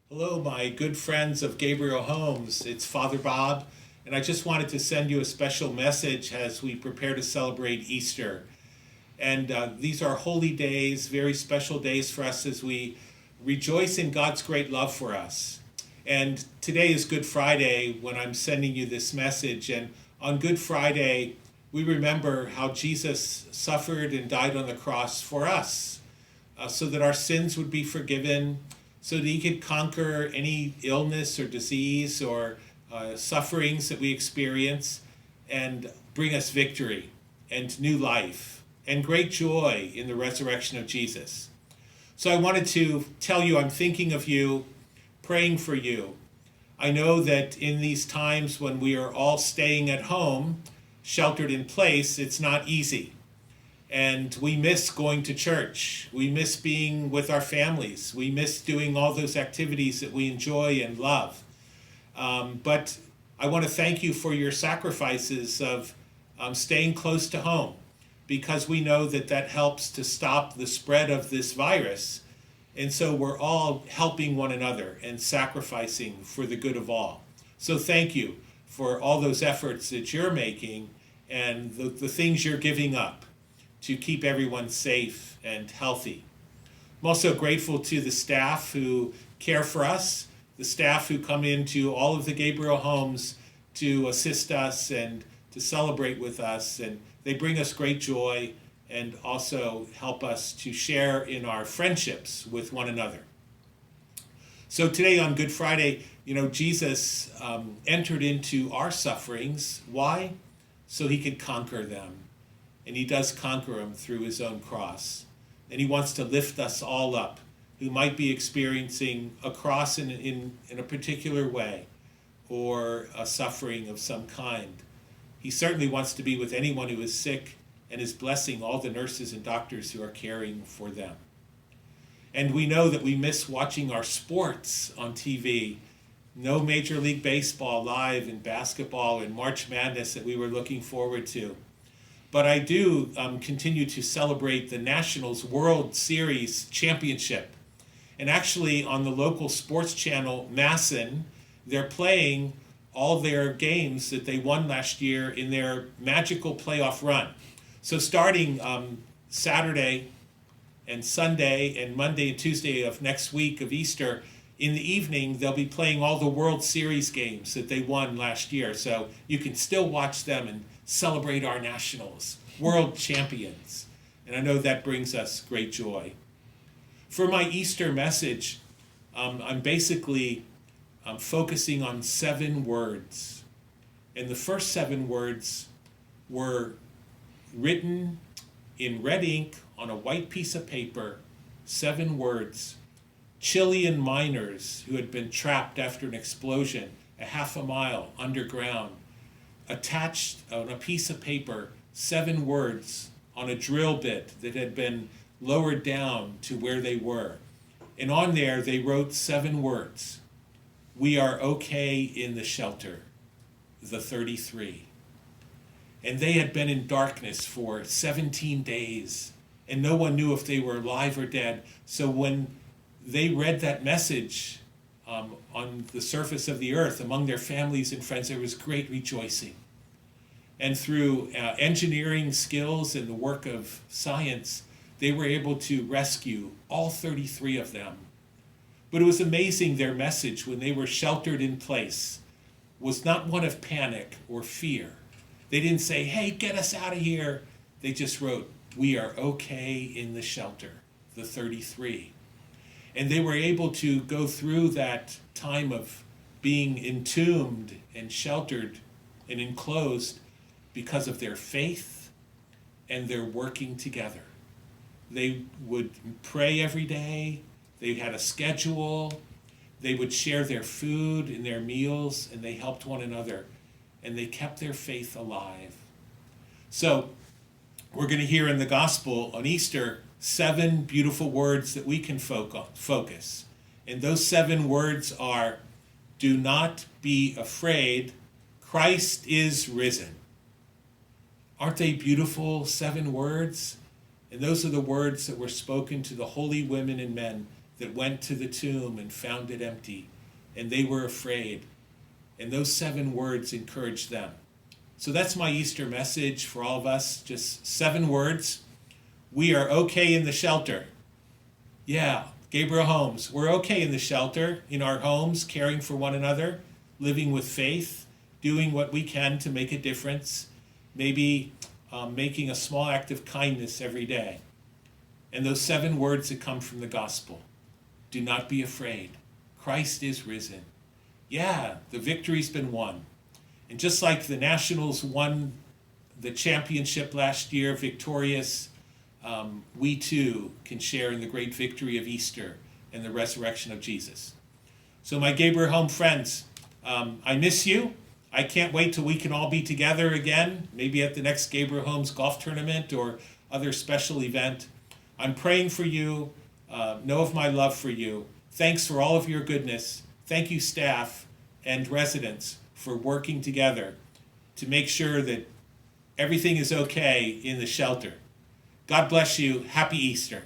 Hello, my good friends of Gabriel Homes. It's Father Bob, and I just wanted to send you a special message as we prepare to celebrate Easter. And these are holy days, very special days for us as we rejoice in God's great love for us. And today is Good Friday when I'm sending you this message. And on Good Friday, we remember how Jesus suffered and died on the cross for us so that our sins would be forgiven, so that he could conquer any illness or disease or sufferings that we experience and bring us victory and new life and great joy in the resurrection of Jesus. So I wanted to tell you I'm thinking of you, praying for you. I know that in these times when we are all staying at home, sheltered in place, it's not easy. And we miss going to church. We miss being with our families. We miss doing all those activities that we enjoy and love. But I want to thank you for your sacrifices of staying close to home, because we know that that helps to stop the spread of this virus. And so we're all helping one another and sacrificing for the good of all. So thank you for all those efforts that you're making and the things you're giving up to keep everyone safe and healthy. I'm also grateful to the staff who care for us, the staff who come into all of the Gabriel homes to assist us and to celebrate with us. And they bring us great joy and also help us to share in our friendships with one another. So today on Good Friday, Jesus entered into our sufferings. Why? So he could conquer them. And he does conquer them through his own cross. And he wants to lift us all up who might be experiencing a cross in a particular way or a suffering of some kind. He certainly wants to be with anyone who is sick and is blessing all the nurses and doctors who are caring for them. And we know that we miss watching our sports on TV. No Major League Baseball live and basketball and March Madness that we were looking forward to. But I do continue to celebrate the Nationals World Series Championship. And actually on the local sports channel, Masson, they're playing all their games that they won last year in their magical playoff run. So starting Saturday and Sunday and Monday and Tuesday of next week of Easter, in the evening, they'll be playing all the World Series games that they won last year. So you can still watch them and celebrate our Nationals, world champions. And I know that brings us great joy. For my Easter message, I'm basically focusing on 7 words. And the first 7 words were written in red ink on a white piece of paper, 7 words. Chilean miners who had been trapped after an explosion a half a mile underground attached on a piece of paper 7 words on a drill bit that had been lowered down to where they were. And on there they wrote 7 words. We are okay in the shelter, the 33. And they had been in darkness for 17 days, and no one knew if they were alive or dead. So when they read that message on the surface of the earth among their families and friends, there was great rejoicing. And through engineering skills and the work of science, they were able to rescue all 33 of them. But it was amazing, their message when they were sheltered in place was not one of panic or fear. They didn't say, hey, get us out of here. They just wrote, we are okay in the shelter, the 33. And they were able to go through that time of being entombed and sheltered and enclosed because of their faith and their working together. They would pray every day. They had a schedule. They would share their food and their meals, and they helped one another. And they kept their faith alive. So we're going to hear in the gospel on Easter 7 beautiful words that we can focus. And those 7 words are, do not be afraid, Christ is risen. Aren't they beautiful 7 words? And those are the words that were spoken to the holy women and men that went to the tomb and found it empty, and they were afraid. And those 7 words encouraged them. So that's my Easter message for all of us, just 7 words. We are okay in the shelter. Yeah, Gabriel Homes, we're okay in the shelter, in our homes, caring for one another, living with faith, doing what we can to make a difference, maybe making a small act of kindness every day. And those 7 words that come from the gospel. Do not be afraid. Christ is risen. Yeah, the victory's been won. And just like the Nationals won the championship last year, victorious, we too can share in the great victory of Easter and the resurrection of Jesus. So my Gabriel Home friends, I miss you. I can't wait till we can all be together again, maybe at the next Gabriel Homes golf tournament or other special event. I'm praying for you. Know of my love for you. Thanks for all of your goodness. Thank you, staff and residents, for working together to make sure that everything is okay in the shelter. God bless you. Happy Easter.